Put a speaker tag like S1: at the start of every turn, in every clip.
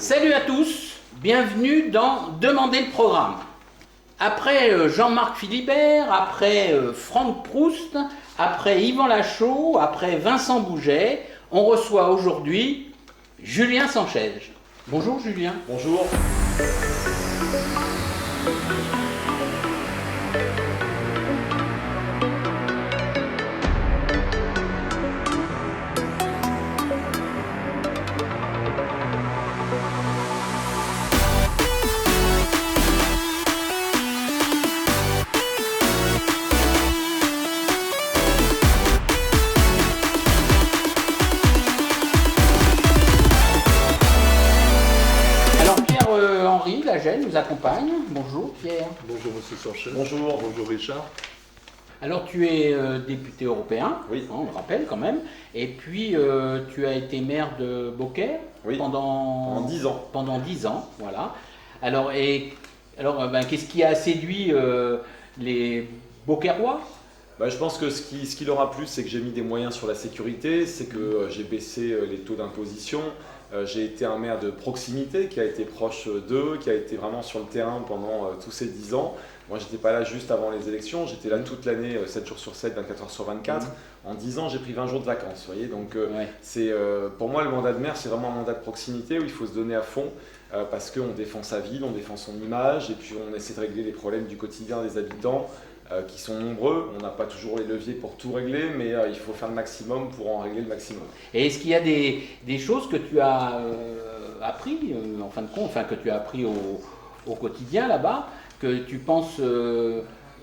S1: Salut à tous, bienvenue dans Demandez le programme. Après Jean-Marc Philibert, après Franck Proust, après Yvan Lachaud, après Vincent Bouget, on reçoit aujourd'hui Julien Sanchez. Bonjour Julien.
S2: Bonjour.
S1: Nous accompagne. Bonjour Pierre.
S3: Bonjour Monsieur Sanchez.
S2: Bonjour.
S3: Bonjour Richard.
S1: Alors tu es député européen,
S2: oui.
S1: On le rappelle quand même, et puis tu as été maire de Beaucaire
S2: oui.
S1: pendant
S2: 10 ans.
S1: Pendant 10 ans, voilà. Alors qu'est-ce qui a séduit les Beaucairois ?
S2: Je pense que ce qui leur a plu, c'est que j'ai mis des moyens sur la sécurité, c'est que j'ai baissé les taux d'imposition. J'ai été un maire de proximité qui a été proche d'eux, qui a été vraiment sur le terrain pendant tous ces 10 ans. Moi, j'étais pas là juste avant les élections, j'étais là toute l'année, 7 jours sur 7, 24 heures sur 24. En 10 ans, j'ai pris 20 jours de vacances, vous voyez. Donc, c'est, pour moi, le mandat de maire, c'est vraiment un mandat de proximité où il faut se donner à fond parce qu'on défend sa ville, on défend son image et puis on essaie de régler les problèmes du quotidien des habitants. Qui sont nombreux, on n'a pas toujours les leviers pour tout régler, mais il faut faire le maximum pour en régler le maximum.
S1: Et est-ce qu'il y a des choses que tu as appris, en fin de compte, que tu as appris au quotidien là-bas, que tu penses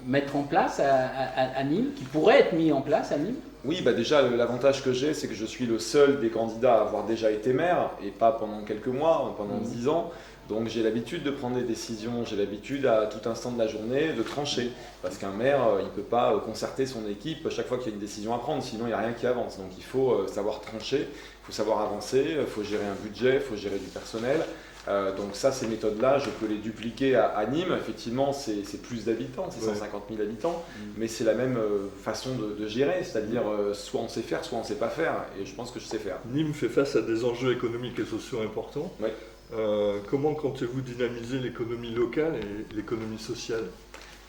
S1: mettre en place à Nîmes, qui pourraient être mis en place à Nîmes ?
S2: Oui, déjà l'avantage que j'ai, c'est que je suis le seul des candidats à avoir déjà été maire, et pas pendant quelques mois, pendant 10 ans. Donc j'ai l'habitude de prendre des décisions, j'ai l'habitude à tout instant de la journée de trancher. Parce qu'un maire, il ne peut pas concerter son équipe chaque fois qu'il y a une décision à prendre, sinon il n'y a rien qui avance. Donc il faut savoir trancher, il faut savoir avancer, il faut gérer un budget, il faut gérer du personnel. Donc ça, ces méthodes-là, je peux les dupliquer à Nîmes. Effectivement, c'est plus d'habitants, c'est 150 000 habitants, mais c'est la même façon de gérer, c'est-à-dire soit on sait faire, soit on ne sait pas faire, et je pense que je sais faire.
S3: Nîmes fait face à des enjeux économiques et sociaux importants.
S2: Oui.
S3: Comment comptez-vous dynamiser l'économie locale et l'économie sociale ?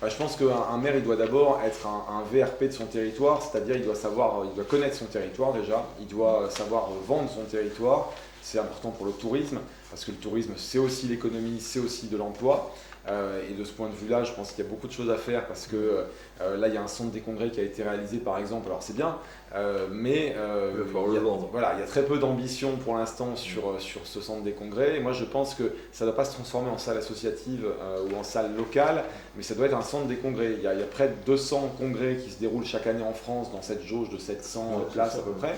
S2: Je pense qu'un maire, il doit d'abord être un VRP de son territoire, c'est-à-dire il doit connaître son territoire déjà, il doit savoir vendre son territoire. C'est important pour le tourisme, parce que le tourisme, c'est aussi l'économie, c'est aussi de l'emploi. Et de ce point de vue-là, je pense qu'il y a beaucoup de choses à faire, parce que là, il y a un centre des congrès qui a été réalisé, par exemple. Alors c'est bien, mais il y a très peu d'ambition pour l'instant sur ce centre des congrès. Et moi, je pense que ça ne doit pas se transformer en salle associative ou en salle locale, mais ça doit être un centre des congrès. Il y a près de 200 congrès qui se déroulent chaque année en France dans cette jauge de 700 places à peu près.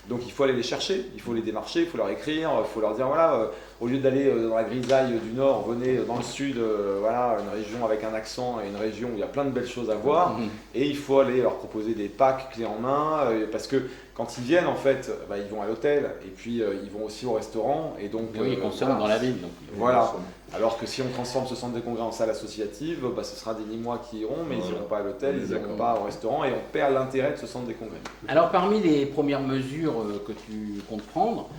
S2: Donc il faut aller les chercher, il faut les démarcher, il faut leur écrire, il faut leur dire voilà, au lieu d'aller dans la grisaille du Nord, venez dans le Sud, une région avec un accent et une région où il y a plein de belles choses à voir. Et il faut aller leur proposer des packs clés en main, parce que quand ils viennent, en fait, ils vont à l'hôtel et puis ils vont aussi au restaurant. Et donc,
S1: ils consomment dans la ville. Donc,
S2: voilà. Alors que si on transforme ce centre de congrès en salle associative, ce sera des Nîmois qui iront, mais ils n'iront pas à l'hôtel, ils n'iront pas au restaurant, et on perd l'intérêt de ce centre des congrès.
S1: Alors parmi les premières mesures que tu comptes prendre,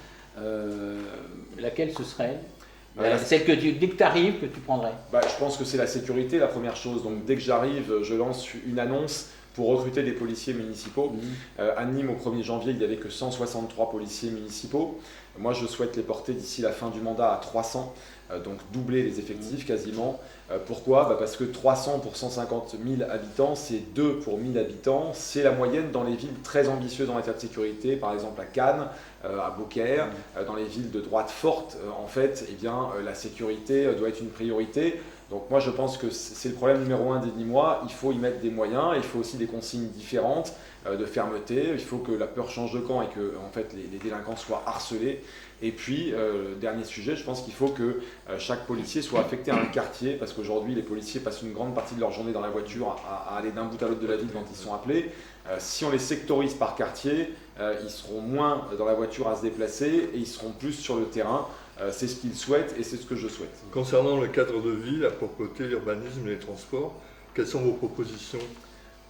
S1: laquelle ce serait ? Celle que dès que tu arrives, que tu prendrais ?
S2: Je pense que c'est la sécurité, la première chose. Donc dès que j'arrive, je lance une annonce pour recruter des policiers municipaux. À Nîmes, au 1er janvier, il n'y avait que 163 policiers municipaux. Moi, je souhaite les porter d'ici la fin du mandat à 300, donc doubler les effectifs quasiment. Pourquoi ? Parce que 300 pour 150 000 habitants, c'est 2 pour 1000 habitants. C'est la moyenne dans les villes très ambitieuses en matière de sécurité, par exemple à Cannes, à Beaucaire, dans les villes de droite forte. La sécurité doit être une priorité. Donc moi je pense que c'est le problème numéro 1 des Nîmois, il faut y mettre des moyens, il faut aussi des consignes différentes de fermeté, il faut que la peur change de camp et que les délinquants soient harcelés. Et puis, dernier sujet, je pense qu'il faut que chaque policier soit affecté à un quartier, parce qu'aujourd'hui les policiers passent une grande partie de leur journée dans la voiture à aller d'un bout à l'autre de la ville quand ils sont appelés. Si on les sectorise par quartier, ils seront moins dans la voiture à se déplacer et ils seront plus sur le terrain. C'est ce qu'ils souhaitent et c'est ce que je souhaite.
S3: Concernant le cadre de vie, la propreté, l'urbanisme et les transports, quelles sont vos propositions ?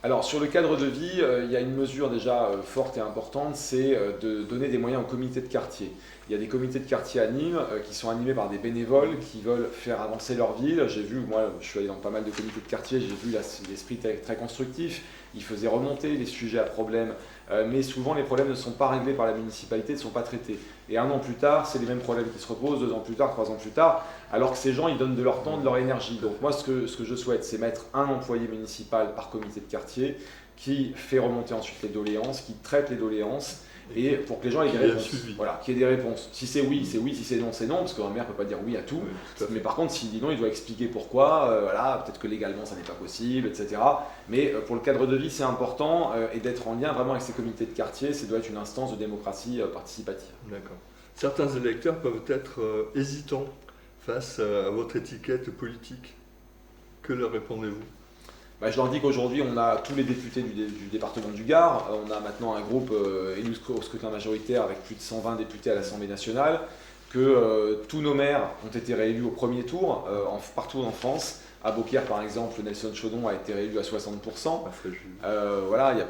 S2: Alors sur le cadre de vie, il y a une mesure déjà forte et importante, c'est de donner des moyens aux comités de quartier. Il y a des comités de quartier à Nîmes qui sont animés par des bénévoles qui veulent faire avancer leur ville. J'ai vu, moi je suis allé dans pas mal de comités de quartier, j'ai vu l'esprit très constructif. Ils faisaient remonter les sujets à problème, mais souvent les problèmes ne sont pas réglés par la municipalité, ne sont pas traités. Et 1 an plus tard, c'est les mêmes problèmes qui se reposent, 2 ans plus tard, 3 ans plus tard, alors que ces gens, ils donnent de leur temps, de leur énergie. Donc moi, ce que je souhaite, c'est mettre un employé municipal par comité de quartier qui fait remonter ensuite les doléances, qui traite les doléances, et pour que les gens aient des réponses. Voilà, qu'il y ait des réponses. Si c'est oui, c'est oui, si c'est non, c'est non, parce qu'un maire ne peut pas dire oui à tout.
S3: Oui, tout à fait.
S2: Mais par contre, s'il dit non, il doit expliquer pourquoi, voilà, peut-être que légalement ça n'est pas possible, etc. Mais pour le cadre de vie, c'est important, et d'être en lien vraiment avec ces comités de quartier, ça doit être une instance de démocratie participative.
S3: D'accord. Certains électeurs peuvent être hésitants face à votre étiquette politique. Que leur répondez-vous ?
S2: Je leur dis qu'aujourd'hui, on a tous les députés du département du Gard. On a maintenant un groupe élu au scrutin majoritaire avec plus de 120 députés à l'Assemblée nationale, que tous nos maires ont été réélus au premier tour, partout en France. À Beaucaire, par exemple, Nelson Chaudon a été réélu à 60%. Voilà, il y a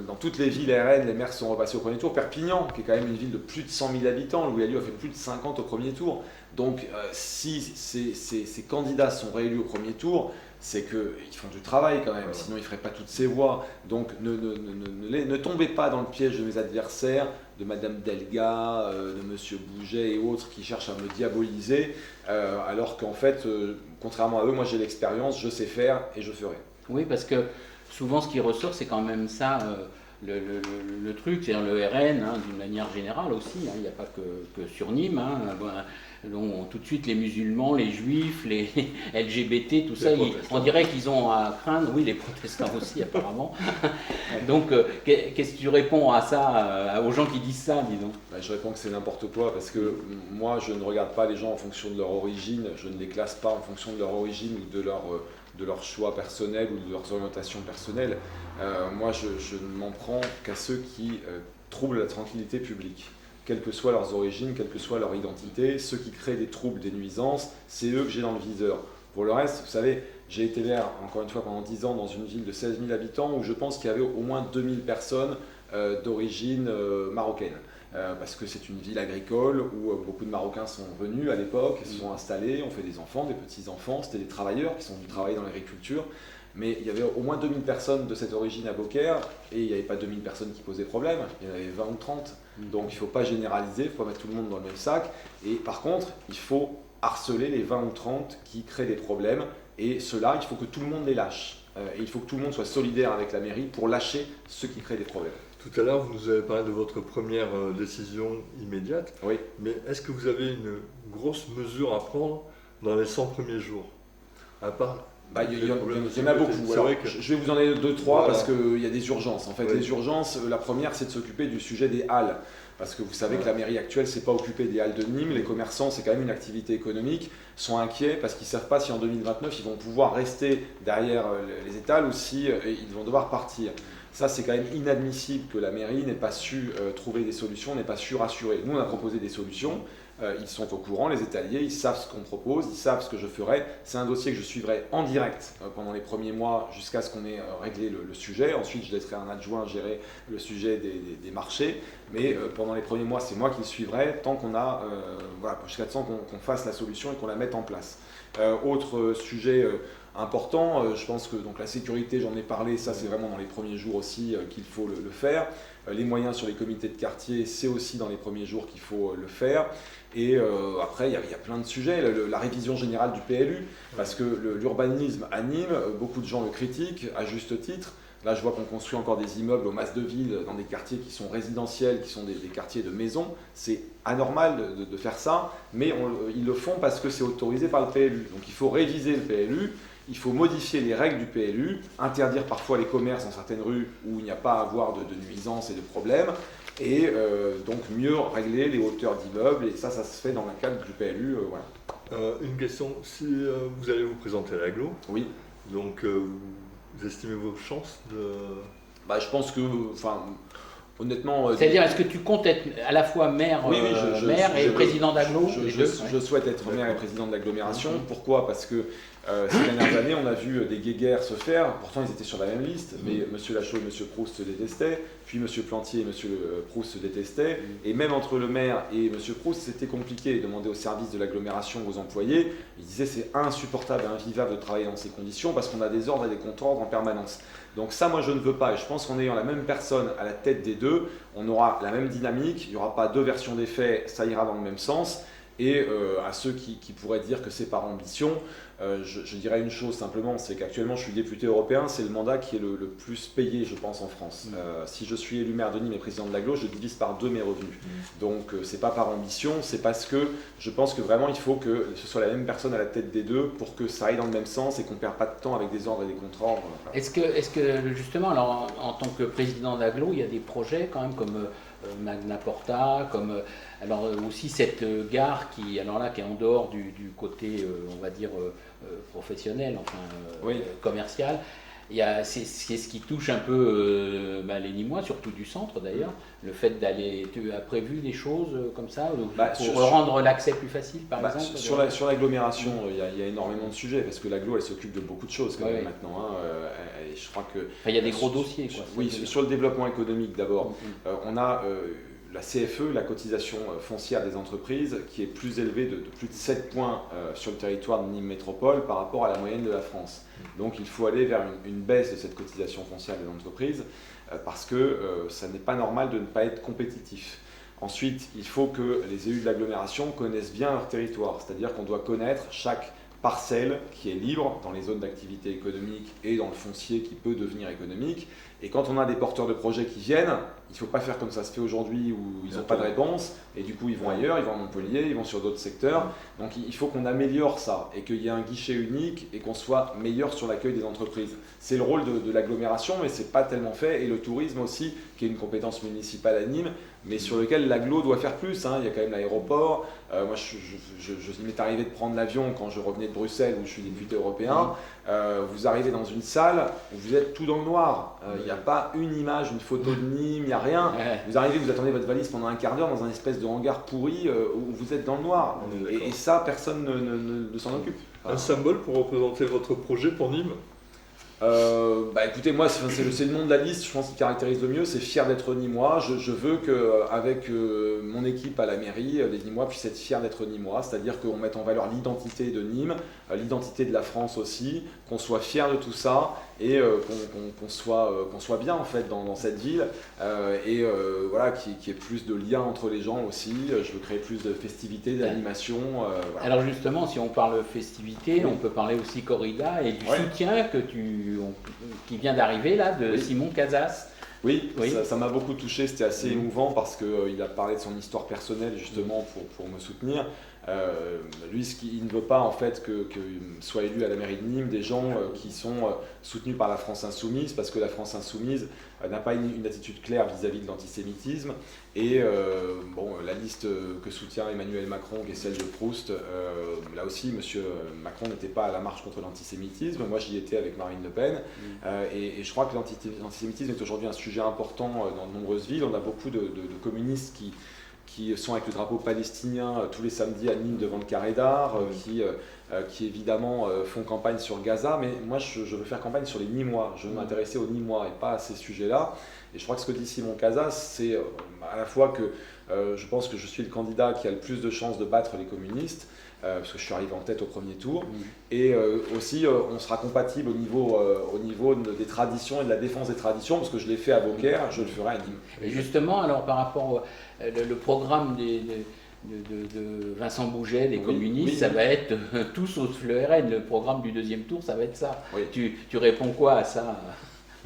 S2: dans toutes les villes RN, les maires sont repassés au premier tour. Perpignan, qui est quand même une ville de plus de 100 000 habitants, Louis Alliot a fait plus de 50 au premier tour. Donc, si ces candidats sont réélus au premier tour, c'est qu'ils font du travail quand même, sinon ils ne feraient pas toutes ces voix. Donc ne tombez pas dans le piège de mes adversaires, de Madame Delga, de Monsieur Bouget et autres qui cherchent à me diaboliser, alors qu'en fait, contrairement à eux, moi j'ai l'expérience, je sais faire et je ferai.
S1: Oui, parce que souvent ce qui ressort, c'est quand même ça, le truc, c'est-à-dire le RN, d'une manière générale aussi, il n'y a pas que sur Nîmes. Donc, tout de suite les musulmans, les juifs, les LGBT, tout ça, on dirait qu'ils ont à craindre, oui les protestants aussi apparemment. Donc qu'est-ce que tu réponds à ça, aux gens qui disent ça, dis donc ?
S2: Je réponds que c'est n'importe quoi, parce que moi je ne regarde pas les gens en fonction de leur origine, je ne les classe pas en fonction de leur origine ou de leur choix personnel ou de leurs orientations personnelles. Moi je ne m'en prends qu'à ceux qui troublent la tranquillité publique. Quelles que soient leurs origines, quelle que soit leur identité, ceux qui créent des troubles, des nuisances, c'est eux que j'ai dans le viseur. Pour le reste, vous savez, j'ai été maire, encore une fois, pendant 10 ans dans une ville de 16 000 habitants où je pense qu'il y avait au moins 2000 personnes d'origine marocaine. Parce que c'est une ville agricole où beaucoup de Marocains sont venus à l'époque, se sont installés, ont fait des enfants, des petits-enfants, c'était des travailleurs qui sont venus travailler dans l'agriculture. Mais il y avait au moins 2000 personnes de cette origine à Beaucaire, et il n'y avait pas 2000 personnes qui posaient problème, il y en avait 20 ou 30. Donc il ne faut pas généraliser, il ne faut pas mettre tout le monde dans le même sac. Et par contre, il faut harceler les 20 ou 30 qui créent des problèmes, et ceux-là, il faut que tout le monde les lâche. Et il faut que tout le monde soit solidaire avec la mairie pour lâcher ceux qui créent des problèmes.
S3: Tout à l'heure, vous nous avez parlé de votre première décision immédiate.
S2: Oui.
S3: Mais est-ce que vous avez une grosse mesure à prendre dans les 100 premiers jours ? À part...
S2: il y en a beaucoup. Alors, je vais vous en donner 2-3 parce qu'il y a des urgences. En fait, les urgences, la première, c'est de s'occuper du sujet des halles. Parce que vous savez que la mairie actuelle ne s'est pas occupée des halles de Nîmes. Les commerçants, c'est quand même une activité économique, sont inquiets parce qu'ils ne savent pas si en 2029, ils vont pouvoir rester derrière les étals ou si ils vont devoir partir. Ça, c'est quand même inadmissible que la mairie n'ait pas su trouver des solutions, n'ait pas su rassurer. Nous, on a proposé des solutions. Ils sont au courant, les étaliers, ils savent ce qu'on propose, ils savent ce que je ferai. C'est un dossier que je suivrai en direct pendant les premiers mois jusqu'à ce qu'on ait réglé le sujet. Ensuite, je laisserai un adjoint gérer le sujet des marchés. Mais pendant les premiers mois, c'est moi qui le suivrai tant qu'on a, jusqu'à temps qu'on fasse la solution et qu'on la mette en place. Autre sujet important, je pense que donc, la sécurité, j'en ai parlé, ça c'est vraiment dans les premiers jours aussi qu'il faut le faire. Les moyens sur les comités de quartier, c'est aussi dans les premiers jours qu'il faut le faire. Et après, il y a plein de sujets. La révision générale du PLU, parce que l'urbanisme à Nîmes, beaucoup de gens le critiquent, à juste titre. Là, je vois qu'on construit encore des immeubles au Mas de Ville, dans des quartiers qui sont résidentiels, qui sont des quartiers de maisons. C'est anormal de faire ça, mais ils le font parce que c'est autorisé par le PLU. Donc il faut réviser le PLU. Il faut modifier les règles du PLU, interdire parfois les commerces dans certaines rues où il n'y a pas à avoir de nuisances et de problèmes, et donc mieux régler les hauteurs d'immeubles, et ça se fait dans le cadre du PLU. Voilà.
S3: Une question, si vous allez vous présenter à l'agglo,
S2: oui.
S3: Donc vous estimez vos chances de...
S2: Je pense que, honnêtement...
S1: C'est-à-dire, est-ce que tu comptes être à la fois maire, maire et président d'agglo
S2: je souhaite être maire et président de l'agglomération. Pourquoi ? Parce que Ces dernières années, on a vu des guéguerres se faire, pourtant ils étaient sur la même liste, mais M. Lachaud et M. Proust se détestaient, puis M. Plantier et M. Proust se détestaient, et même entre le maire et M. Proust, c'était compliqué. Il demandait au service de l'agglomération, aux employés, il disait c'est insupportable et invivable de travailler dans ces conditions parce qu'on a des ordres et des contre-ordres en permanence. Donc ça, moi je ne veux pas, et je pense qu'en ayant la même personne à la tête des deux, on aura la même dynamique, il n'y aura pas deux versions des faits, ça ira dans le même sens. Et à ceux qui pourraient dire que c'est par ambition, je dirais une chose simplement, c'est qu'actuellement je suis député européen, c'est le mandat qui est le plus payé, je pense, en France. Si je suis élu maire de Nîmes et président de l'agglo, je divise par 2 mes revenus. Donc c'est pas par ambition, c'est parce que je pense que vraiment il faut que ce soit la même personne à la tête des deux pour que ça aille dans le même sens et qu'on ne perde pas de temps avec des ordres et des contre-ordres.
S1: Est-ce que justement, alors, en tant que président d'agglo, il y a des projets quand même comme Magna Porta, comme alors aussi cette gare qui est en dehors du côté, on va dire, professionnel, enfin commercial. C'est ce qui touche un peu les Nîmois, surtout du centre d'ailleurs, le fait d'aller. Tu as prévu des choses comme ça pour rendre l'accès plus facile, par exemple
S2: Sur l'agglomération, il y a énormément de sujets, parce que l'agglo, elle s'occupe de beaucoup de choses quand même maintenant. Et je crois que.
S1: Il y a des gros dossiers. Quoi,
S2: oui, sur le développement économique d'abord, on a la CFE, la cotisation foncière des entreprises, qui est plus élevée de plus de 7 points sur le territoire de Nîmes Métropole par rapport à la moyenne de la France. Donc il faut aller vers une baisse de cette cotisation foncière des entreprises parce que ça n'est pas normal de ne pas être compétitif. Ensuite, il faut que les élus de l'agglomération connaissent bien leur territoire, c'est-à-dire qu'on doit connaître chaque parcelle qui est libre dans les zones d'activité économique et dans le foncier qui peut devenir économique. Et quand on a des porteurs de projets qui viennent, il ne faut pas faire comme ça se fait aujourd'hui où ils n'ont pas de réponse et du coup ils vont ailleurs, ils vont à Montpellier, ils vont sur d'autres secteurs. Donc il faut qu'on améliore ça et qu'il y ait un guichet unique et qu'on soit meilleur sur l'accueil des entreprises. C'est le rôle de l'agglomération, mais ce n'est pas tellement fait. Et le tourisme aussi, qui est une compétence municipale à Nîmes, mais sur lequel l'agglo doit faire plus. Il y a quand même l'aéroport. Moi, il m'est arrivé de prendre l'avion quand je revenais de Bruxelles, où je suis député européen. Vous arrivez dans une salle où vous êtes tout dans le noir. Il n'y a pas une image, une photo de Nîmes, il n'y a rien. Vous arrivez, vous attendez votre valise pendant un quart d'heure dans un espèce de hangar pourri où vous êtes dans le noir. Et ça, personne ne s'en occupe.
S3: Un symbole pour représenter votre projet pour Nîmes ?
S2: Écoutez, moi c'est le nom de la liste, je pense qu'il caractérise le mieux, c'est fier d'être Nîmois. Je veux qu'avec mon équipe à la mairie, les Nîmois puissent être fiers d'être Nîmois, c'est-à-dire qu'on mette en valeur l'identité de Nîmes, l'identité de la France aussi, qu'on soit fiers de tout ça et qu'on soit bien en fait dans cette ville qu'il y ait plus de liens entre les gens aussi. Je veux créer plus de festivités, d'animation.
S1: Alors justement, si on parle festivités, on peut parler aussi corrida et du soutien qui vient d'arriver là de Simon Casas.
S2: Oui. Ça m'a beaucoup touché, c'était assez émouvant parce qu'il a parlé de son histoire personnelle justement pour me soutenir. Lui, il ne veut pas en fait que soient élus à la mairie de Nîmes des gens qui sont soutenus par la France Insoumise, parce que la France Insoumise n'a pas une attitude claire vis-à-vis de l'antisémitisme. Et la liste que soutient Emmanuel Macron, qui est celle de Proust, là aussi, M. Macron n'était pas à la marche contre l'antisémitisme. Moi, j'y étais avec Marine Le Pen. Et je crois que l'antisémitisme est aujourd'hui un sujet important dans de nombreuses villes. On a beaucoup de communistes qui sont avec le drapeau palestinien tous les samedis à Nîmes devant le Carré d'Art, qui évidemment font campagne sur Gaza, mais moi je veux faire campagne sur les Nîmois, je veux m'intéresser aux Nîmois et pas à ces sujets-là. Et je crois que ce que dit Simon Casas, c'est à la fois que je pense que je suis le candidat qui a le plus de chances de battre les communistes, parce que je suis arrivé en tête au premier tour, et aussi on sera compatible au niveau des traditions et de la défense des traditions, parce que je l'ai fait à Beaucaire, je le ferai à Nîmes.
S1: Et justement, alors par rapport le programme de Vincent Bouget, des communistes, ça va être tout sauf le RN, le programme du deuxième tour, ça va être ça. Tu réponds quoi à ça ?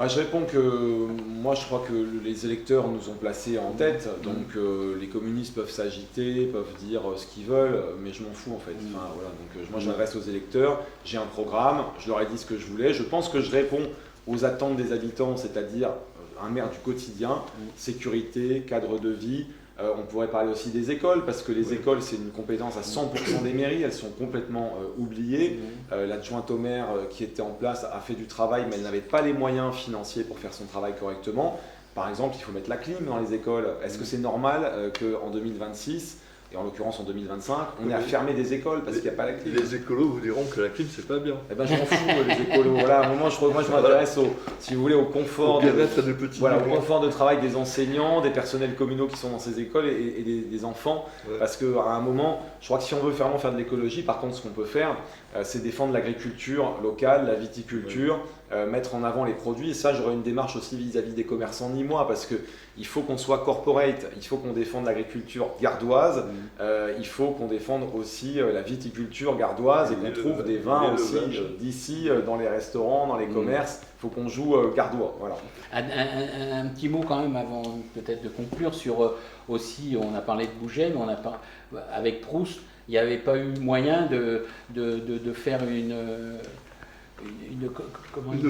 S2: Je réponds que moi je crois que les électeurs nous ont placés en tête, donc les communistes peuvent s'agiter, peuvent dire ce qu'ils veulent, mais je m'en fous en fait. Donc moi je m'adresse aux électeurs, j'ai un programme, je leur ai dit ce que je voulais, je pense que je réponds aux attentes des habitants, c'est-à-dire un maire du quotidien, sécurité, cadre de vie. On pourrait parler aussi des écoles, parce que les écoles, c'est une compétence à 100% des mairies, elles sont complètement oubliées. L'adjointe au maire qui était en place a fait du travail, mais elle n'avait pas les moyens financiers pour faire son travail correctement. Par exemple, il faut mettre la clim dans les écoles. Est-ce que c'est normal qu'en 2026, et en l'occurrence en 2025, on est à fermer des écoles parce qu'il n'y a pas la clim.
S3: Les écolos vous diront que la clim, c'est pas bien.
S2: Eh ben, je m'en fous, les écolos. Voilà, à un moment, moi, je m'intéresse si vous voulez, au confort, au confort de travail des enseignants, des personnels communaux qui sont dans ces écoles et des enfants. Ouais. Parce qu'à un moment, je crois que si on veut vraiment faire de l'écologie, par contre, ce qu'on peut faire, c'est défendre l'agriculture locale, la viticulture, mettre en avant les produits. Et ça, j'aurais une démarche aussi vis-à-vis des commerçants nîmois, parce qu'il faut qu'on soit corporate, il faut qu'on défende l'agriculture gardoise, il faut qu'on défende aussi la viticulture gardoise et qu'on trouve des vins aussi d'ici dans les restaurants, dans les commerces. Il faut qu'on joue gardois. Voilà.
S1: Un petit mot quand même avant peut-être de conclure sur aussi, on a parlé de Bouget, mais on a pas, avec Proust, il n'y avait pas eu moyen de faire une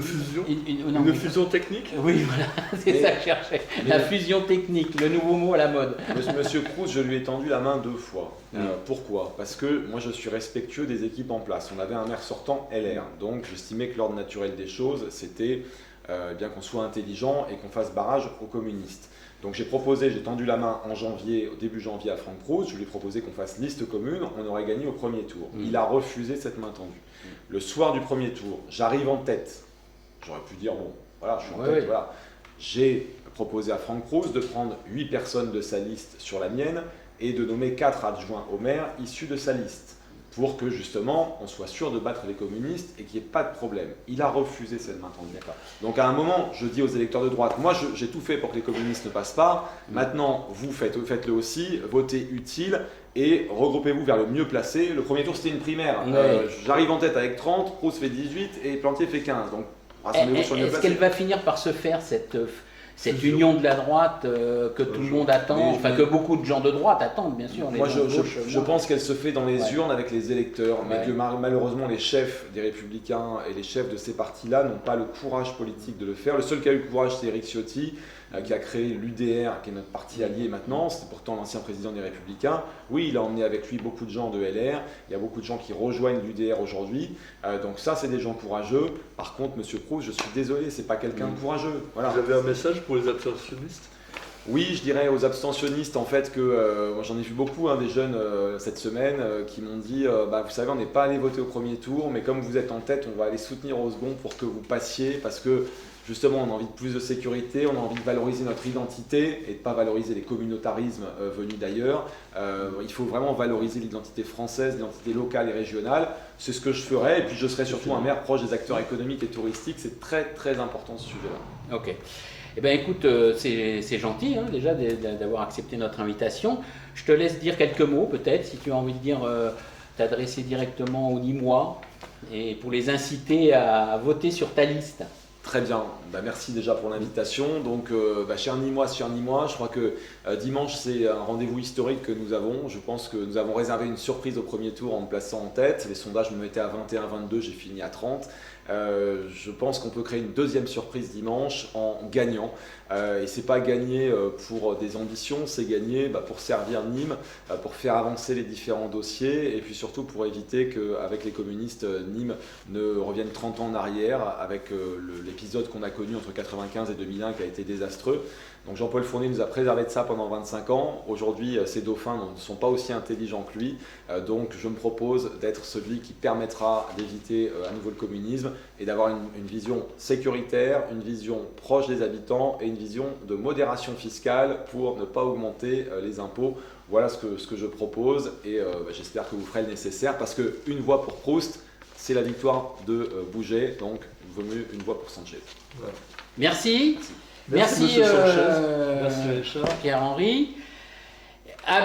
S3: fusion, une fusion technique.
S1: Oui, voilà, c'est ça que je cherchais. La fusion technique, le nouveau mot à la mode.
S2: Monsieur Proust, je lui ai tendu la main 2 fois. Pourquoi ? Parce que moi je suis respectueux des équipes en place. On avait un maire sortant LR, donc j'estimais que l'ordre naturel des choses, c'était bien qu'on soit intelligent et qu'on fasse barrage aux communistes. Donc j'ai tendu la main au début janvier à Franck Proust, je lui ai proposé qu'on fasse liste commune, on aurait gagné au premier tour. Il a refusé cette main tendue. Le soir du premier tour, j'arrive en tête. J'aurais pu dire, bon, voilà, je suis en tête, voilà. J'ai proposé à Franck Proust de prendre 8 personnes de sa liste sur la mienne et de nommer 4 adjoints au maire issus de sa liste, pour que justement on soit sûr de battre les communistes et qu'il n'y ait pas de problème. Il a refusé cette main tendue. Donc à un moment, je dis aux électeurs de droite, moi j'ai tout fait pour que les communistes ne passent pas, maintenant vous faites-le aussi, votez utile et regroupez-vous vers le mieux placé. Le premier tour c'était une primaire, j'arrive en tête avec 30, Proust fait 18 et Plantier fait 15. Donc rassemblez-vous sur le mieux placé.
S1: Est-ce qu'elle va finir par se faire cette union de la droite que tout le monde attend, que beaucoup de gens de droite attendent, bien sûr.
S2: Moi, je pense qu'elle se fait dans les urnes avec les électeurs, mais que malheureusement les chefs des Républicains et les chefs de ces partis-là n'ont pas le courage politique de le faire. Le seul qui a eu le courage, c'est Éric Ciotti, qui a créé l'UDR, qui est notre parti allié maintenant. C'était pourtant l'ancien président des Républicains. Oui, il a emmené avec lui beaucoup de gens de LR. Il y a beaucoup de gens qui rejoignent l'UDR aujourd'hui. Donc ça, c'est des gens courageux. Par contre, Monsieur Proust, je suis désolé, c'est pas quelqu'un de courageux. Voilà.
S3: Vous avez un message pour les abstentionnistes ?
S2: Oui, je dirais aux abstentionnistes en fait que moi j'en ai vu beaucoup des jeunes cette semaine qui m'ont dit vous savez, on n'est pas allé voter au premier tour, mais comme vous êtes en tête, on va aller soutenir au second pour que vous passiez, parce que justement on a envie de plus de sécurité, on a envie de valoriser notre identité et de ne pas valoriser les communautarismes venus d'ailleurs. Il faut vraiment valoriser l'identité française, l'identité locale et régionale. C'est ce que je ferai, et puis je serai surtout un maire proche des acteurs économiques et touristiques. C'est très très important ce sujet-là.
S1: Ok. Eh bien écoute, c'est gentil déjà d'avoir accepté notre invitation. Je te laisse dire quelques mots peut-être, si tu as envie de dire, t'adresser directement aux Nîmois et pour les inciter à voter sur ta liste.
S2: Très bien, merci déjà pour l'invitation. Donc, chers Nîmois, je crois que dimanche c'est un rendez-vous historique que nous avons. Je pense que nous avons réservé une surprise au premier tour en me plaçant en tête. Les sondages me mettaient à 21-22, j'ai fini à 30. Je pense qu'on peut créer une deuxième surprise dimanche en gagnant. Et c'est pas gagner pour des ambitions, c'est gagner pour servir Nîmes, pour faire avancer les différents dossiers et puis surtout pour éviter qu'avec les communistes, Nîmes ne revienne 30 ans en arrière avec l'épisode qu'on a connu entre 1995 et 2001 qui a été désastreux. Donc Jean-Paul Fournier nous a préservé de ça pendant 25 ans. Aujourd'hui, ces dauphins ne sont pas aussi intelligents que lui. Donc je me propose d'être celui qui permettra d'éviter à nouveau le communisme et d'avoir une vision sécuritaire, une vision proche des habitants et une vision de modération fiscale pour ne pas augmenter les impôts. Voilà ce que je propose et j'espère que vous ferez le nécessaire parce qu'une voix pour Proust, c'est la victoire de Bouget. Donc il vaut mieux une voix pour Sanchez.
S1: Voilà. Merci. Merci Pierre-Henri. À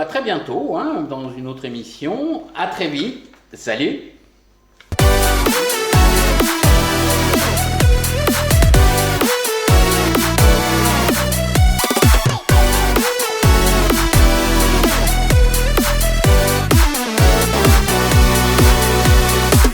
S1: très bientôt dans une autre émission. À très vite. Salut.